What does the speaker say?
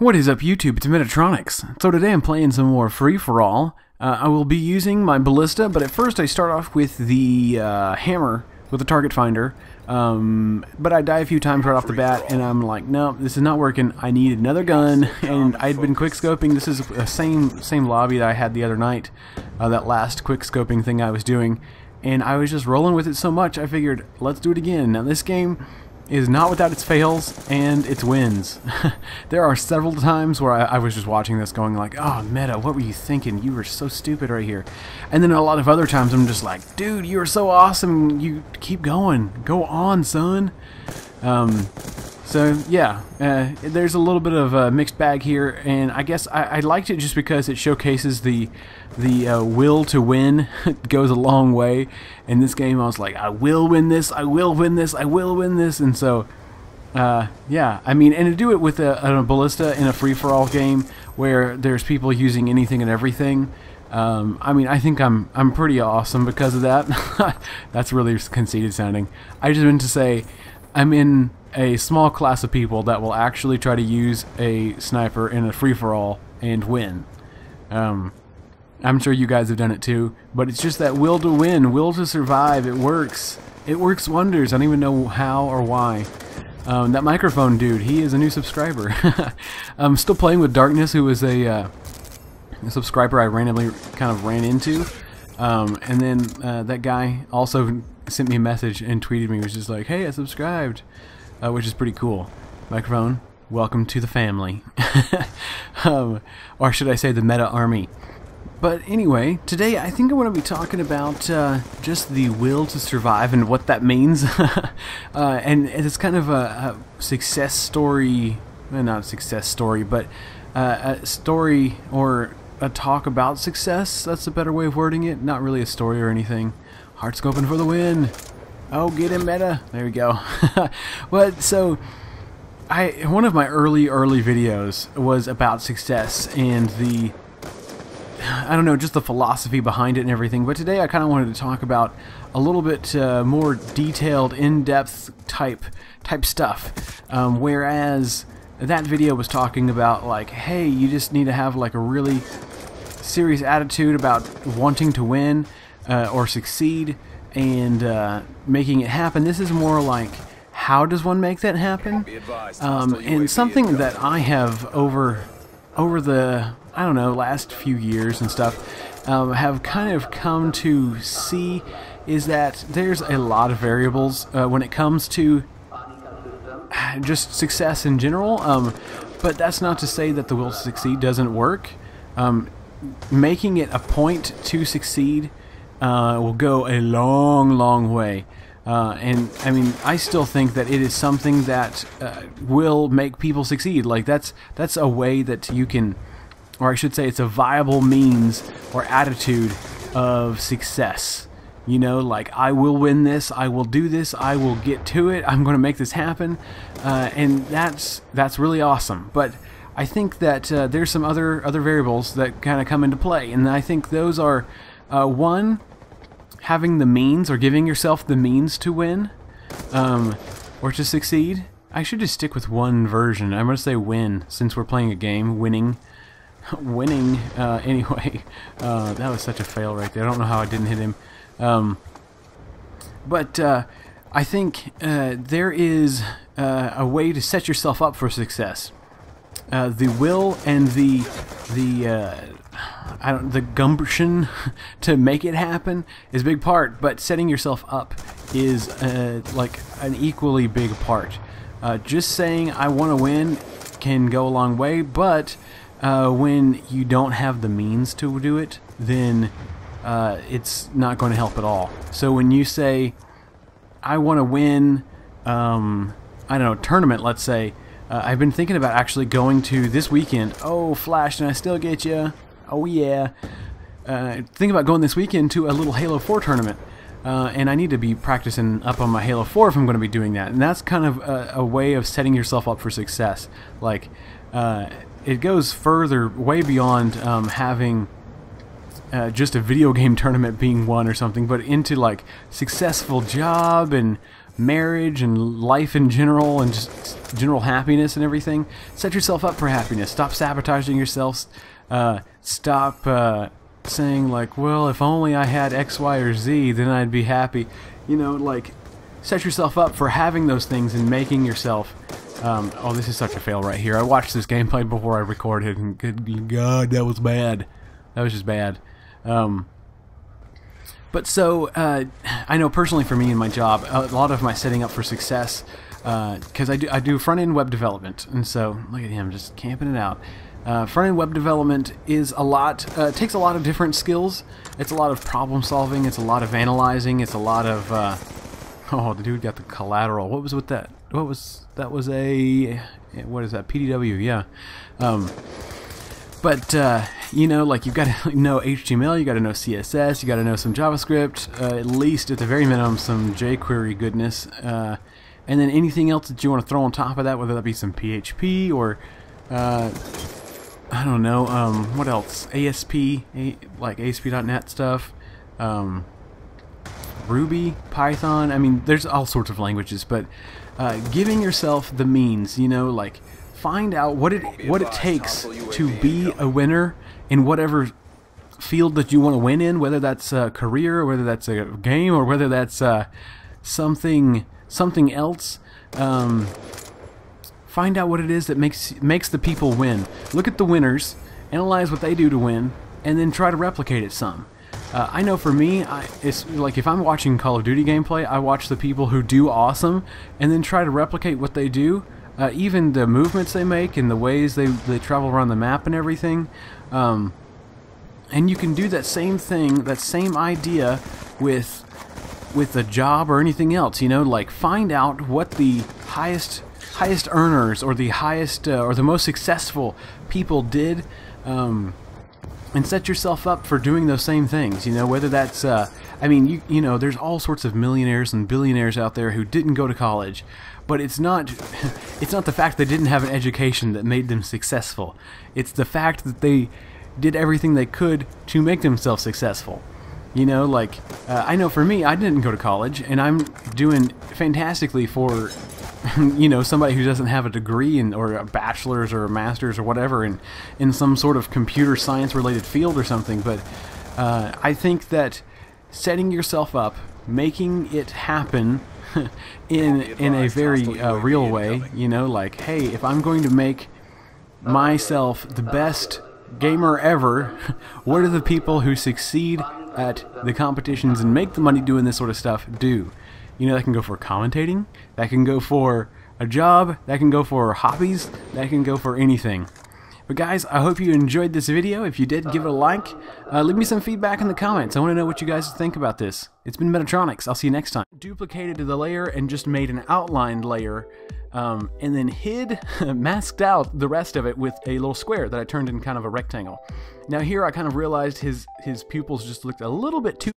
What is up, YouTube? It's Metatronics. So today I'm playing some more free-for-all. I will be using my Ballista, but at first I start off with the hammer with the target finder. But I die a few times right off the bat, and I'm like, no, this is not working. I need another gun, and I'd been quick-scoping. This is the same lobby that I had the other night, that last quick-scoping thing I was doing, and I was just rolling with it so much, I figured, let's do it again. Now this game is not without its fails and its wins. There are several times where I was just watching this going like, oh, Meta, what were you thinking? You were so stupid right here. And then a lot of other times I'm just like, dude, you are so awesome. You keep going. Go on, son. So yeah, there's a little bit of a mixed bag here, and I guess I liked it just because it showcases the will to win. It goes a long way. In this game I was like, I will win this, I will win this, I will win this, and so yeah, I mean, and to do it with a Ballista in a free-for-all game where there's people using anything and everything, I mean, I think I'm pretty awesome because of that. That's really conceited sounding. I just meant to say I'm in a small class of people that will actually try to use a sniper in a free-for-all and win. I'm sure you guys have done it too, but it's just that will to win, will to survive. It works. It works wonders. I don't even know how or why. That microphone dude, he is a new subscriber. I'm still playing with Darkness, who was a subscriber I randomly kind of ran into. And then that guy also sent me a message and tweeted me. He was just like, hey, I subscribed. Which is pretty cool. Microphone, welcome to the family. Or should I say the Meta Army. But anyway, today I think I want to be talking about just the will to survive and what that means. And it's kind of a success story, not a success story, but a story or a talk about success. That's a better way of wording it. Not really a story or anything. Heart scoping for the win. Oh, get him, Meta. There we go. But so, one of my early videos was about success and the, I don't know, just the philosophy behind it and everything. But today I kind of wanted to talk about a little bit more detailed, in-depth type stuff. Whereas that video was talking about like, hey, you just need to have like a really serious attitude about wanting to win or succeed and making it happen. This is more like, how does one make that happen? And something that I have over the, I don't know, last few years and stuff, have kind of come to see is that there's a lot of variables when it comes to just success in general, but that's not to say that the will to succeed doesn't work. Making it a point to succeed will go a long way. And I mean, I still think that it is something that will make people succeed. Like that's a way that you can, or I should say, it's a viable means or attitude of success. You know, like, I will win this, I will do this, I will get to it, I'm going to make this happen, and that's really awesome. But I think that there's some other variables that kind of come into play, and I think those are one, having the means or giving yourself the means to win or to succeed. I should just stick with one version. I'm going to say win since we're playing a game. Winning. Anyway, that was such a fail right there. I don't know how I didn't hit him. But I think there is a way to set yourself up for success. The will and the gumption to make it happen is a big part, but setting yourself up is like an equally big part. Just saying I want to win can go a long way, but when you don't have the means to do it, then it's not going to help at all. So when you say I want to win, I don't know, tournament, let's say, I've been thinking about actually going to this weekend. Oh, Flash, and I still get you. Oh yeah. Think about going this weekend to a little Halo 4 tournament. And I need to be practicing up on my Halo 4 if I'm going to be doing that. And that's kind of a way of setting yourself up for success. Like, it goes further, way beyond having just a video game tournament being won or something, but into like successful job and marriage and life in general and just general happiness and everything. Set yourself up for happiness. Stop sabotaging yourself. Stop saying like, well, if only I had X, Y, or Z, then I'd be happy. You know, like, set yourself up for having those things and making yourself... oh, this is such a fail right here. I watched this gameplay before I recorded, and good God, that was bad. That was just bad. But so, I know personally for me in my job, a lot of my setting up for success, because I do front-end web development, and so, look at him just camping it out. Front-end web development is a lot, takes a lot of different skills. It's a lot of problem solving, it's a lot of analyzing, it's a lot of, oh, the dude got the collateral. What was with that? What was, that was a, what is that, PDW, yeah. But, you know, like, you've got to know HTML, you got to know CSS, you got to know some JavaScript, at least, at the very minimum, some jQuery goodness, and then anything else that you want to throw on top of that, whether that be some PHP or, I don't know, what else? ASP, like ASP.NET stuff, Ruby, Python, I mean, there's all sorts of languages, but giving yourself the means, you know, like, find out what it takes to be a winner in whatever field that you want to win in, whether that's a career, or whether that's a game, or whether that's something else. Find out what it is that makes the people win. Look at the winners, analyze what they do to win, and then try to replicate it some. I know for me, it's like if I'm watching Call of Duty gameplay, I watch the people who do awesome, and then try to replicate what they do. Even the movements they make and the ways they travel around the map and everything. And you can do that same thing, that same idea with a job or anything else, you know, like find out what the highest earners or the highest or the most successful people did, and set yourself up for doing those same things, you know, whether that's I mean, you know, there's all sorts of millionaires and billionaires out there who didn't go to college, but it's not the fact they didn't have an education that made them successful. It's the fact that they did everything they could to make themselves successful. You know, like, I know for me, I didn't go to college, and I'm doing fantastically for, you know, somebody who doesn't have a degree or a bachelor's or a master's or whatever in some sort of computer science related field or something. But I think that setting yourself up, making it happen in a very real way, you know, like, hey, if I'm going to make myself the best gamer ever, what do the people who succeed at the competitions and make the money doing this sort of stuff do? You know, that can go for commentating, that can go for a job, that can go for hobbies, that can go for anything. But guys, I hope you enjoyed this video. If you did, give it a like. Leave me some feedback in the comments. I want to know what you guys think about this. It's been Metatronics. I'll see you next time. Duplicated the layer and just made an outlined layer, and then masked out the rest of it with a little square that I turned in kind of a rectangle. Now here I kind of realized his pupils just looked a little bit too